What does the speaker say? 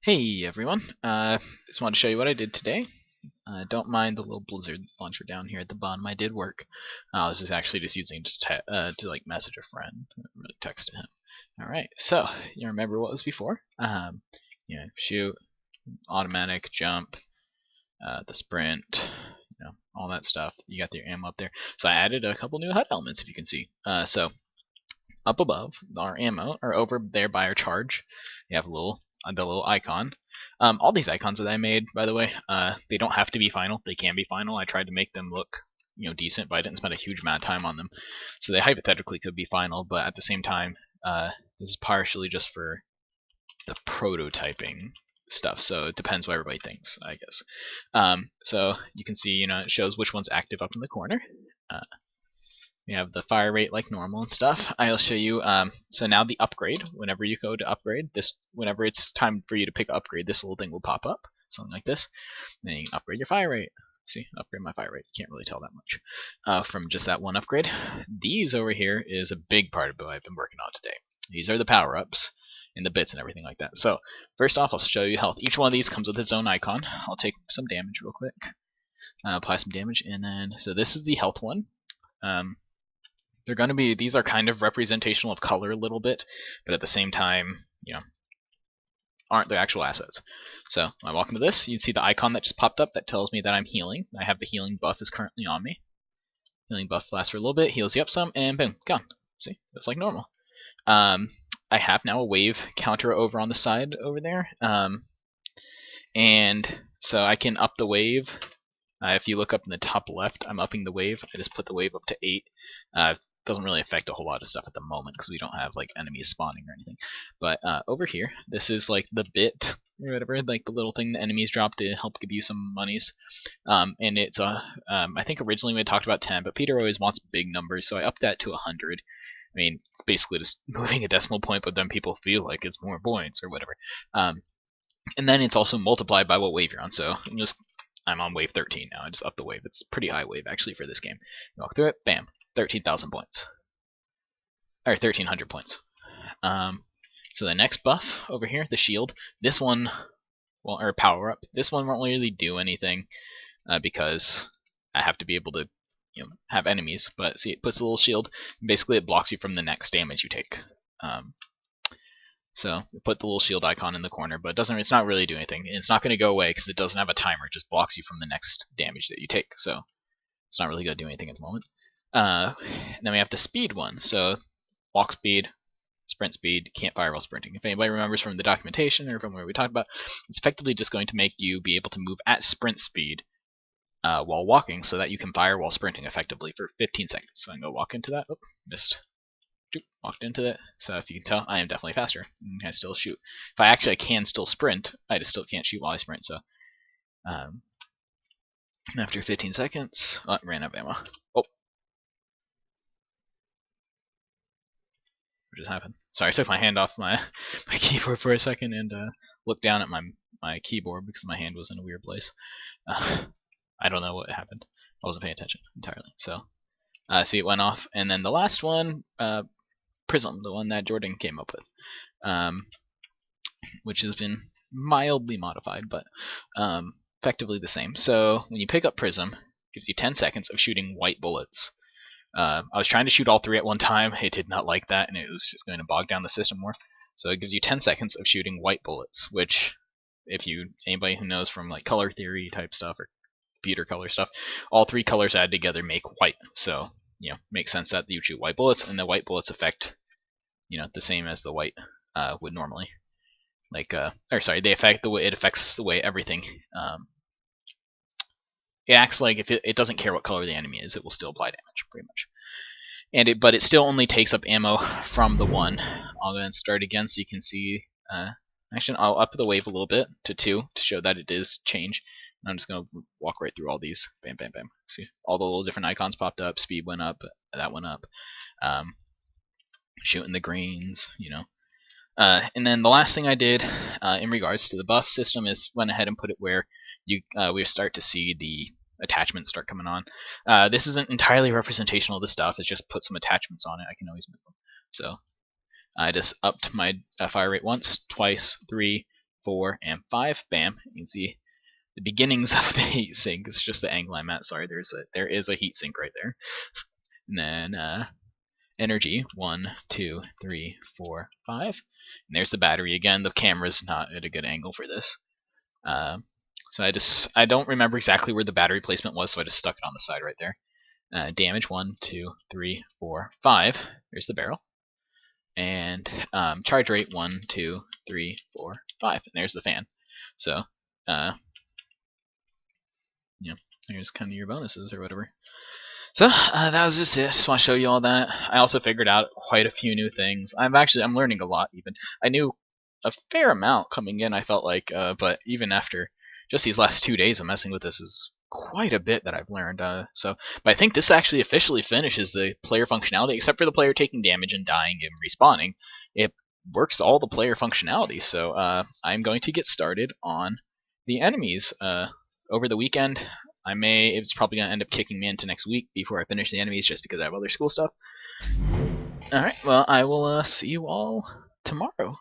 Hey everyone, just wanted to show you what I did today. Don't mind the little Blizzard launcher down here at the bottom. I did work. I was just actually just using it to like message a friend, really text to him. All right, so you remember what was before? Shoot, automatic, jump, the sprint, all that stuff. You got your ammo up there. So I added a couple new HUD elements, if you can see. So up above our ammo, or over there by our charge, you have the little icon. All these icons that I made, by the way, they don't have to be final. They can be final. I tried to make them look, decent, but I didn't spend a huge amount of time on them. So they hypothetically could be final, but at the same time, this is partially just for the prototyping stuff. So it depends what everybody thinks, I guess. So you can see, it shows which one's active up in the corner. We have the fire rate like normal and stuff. I'll show you. So now the upgrade, whenever you go to upgrade, whenever it's time for you to pick upgrade, this little thing will pop up, something like this. And then you can upgrade your fire rate. See, upgrade my fire rate. Can't really tell that much from just that one upgrade. These over here is a big part of what I've been working on today. These are the power-ups and the bits and everything like that. So first off, I'll show you health. Each one of these comes with its own icon. I'll take some damage real quick. Apply some damage, and then so this is the health one. These are kind of representational of color a little bit, but at the same time, aren't the actual assets. So I walk into this, you can see the icon that just popped up that tells me that I'm healing. I have the healing buff is currently on me. Healing buff lasts for a little bit, heals you up some, and boom, gone. See, it's like normal. I have now a wave counter over on the side over there, and so I can up the wave. If you look up in the top left, I'm upping the wave. I just put the wave up to 8. Doesn't really affect a whole lot of stuff at the moment because we don't have like enemies spawning or anything. But over here, this is like the bit or whatever, like the little thing the enemies drop to help give you some monies. And it's I think originally we talked about 10, but Peter always wants big numbers, so I upped that to 100. I mean, it's basically just moving a decimal point, but then people feel like it's more points or whatever. And then it's also multiplied by what wave you're on. So I'm on wave 13 now. I just upped the wave. It's a pretty high wave actually for this game. You walk through it, bam. 13,000 points. Or 1,300 points. So the next buff over here, the shield, this one, or power up, this one won't really do anything because I have to be able to have enemies. But see, it puts a little shield. Basically, it blocks you from the next damage you take. So we put the little shield icon in the corner, but it's not really doing anything. It's not going to go away because it doesn't have a timer. It just blocks you from the next damage that you take. So it's not really going to do anything at the moment. And then we have the speed one. So walk speed, sprint speed, can't fire while sprinting. If anybody remembers from the documentation or from where we talked about, it's effectively just going to make you be able to move at sprint speed while walking so that you can fire while sprinting effectively for 15 seconds. So I'm going to walk into that. Oh, missed. Walked into it. So if you can tell, I am definitely faster. I still shoot. If I can still sprint, I just still can't shoot while I sprint. So after 15 seconds, ran out of ammo. Oh. What just happened? Sorry, I took my hand off my keyboard for a second and looked down at my keyboard because my hand was in a weird place. I don't know what happened. I wasn't paying attention entirely. So, see, it went off, and then the last one, Prism, the one that Jordan came up with, which has been mildly modified, but effectively the same. So when you pick up Prism, it gives you 10 seconds of shooting white bullets. I was trying to shoot all 3 at one time. It did not like that, and it was just going to bog down the system more. So it gives you 10 seconds of shooting white bullets, which, anybody who knows from like color theory type stuff or computer color stuff, all 3 colors added together make white. So makes sense that you shoot white bullets, and the white bullets affect, the same as the white would normally. They affect the way it affects the way everything. It acts like if it doesn't care what color the enemy is, it will still apply damage, pretty much. But it still only takes up ammo from the 1. I'll go ahead and start again so you can see. Actually, I'll up the wave a little bit to 2 to show that it is change. And I'm just going to walk right through all these. Bam, bam, bam. See, all the little different icons popped up. Speed went up. That went up. Shooting the greens, and then the last thing I did in regards to the buff system is went ahead and put it where we start to see the attachments start coming on. This isn't entirely representational of the stuff. It's just put some attachments on it. I can always move them. So I just upped my fire rate once, twice, 3, 4, and 5. Bam. You can see the beginnings of the heat sink. It's just the angle I'm at. Sorry, there is a heat sink right there. And then energy 1, 2, 3, 4, 5. And there's the battery again. The camera's not at a good angle for this. So I don't remember exactly where the battery placement was, so I just stuck it on the side right there. Damage 1, 2, 3, 4, 5. There's the barrel. And charge rate 1, 2, 3, 4, 5. And there's the fan. So there's kind of your bonuses or whatever. So that was just it. Just want to show you all that. I also figured out quite a few new things. I'm learning a lot. Even I knew a fair amount coming in, I felt like, but even after just these last 2 days of messing with this, is quite a bit that I've learned. But I think this actually officially finishes the player functionality, except for the player taking damage and dying and respawning. It works all the player functionality. So I'm going to get started on the enemies over the weekend. It's probably going to end up kicking me into next week before I finish the enemies, just because I have other school stuff. Alright, well, I will see you all tomorrow.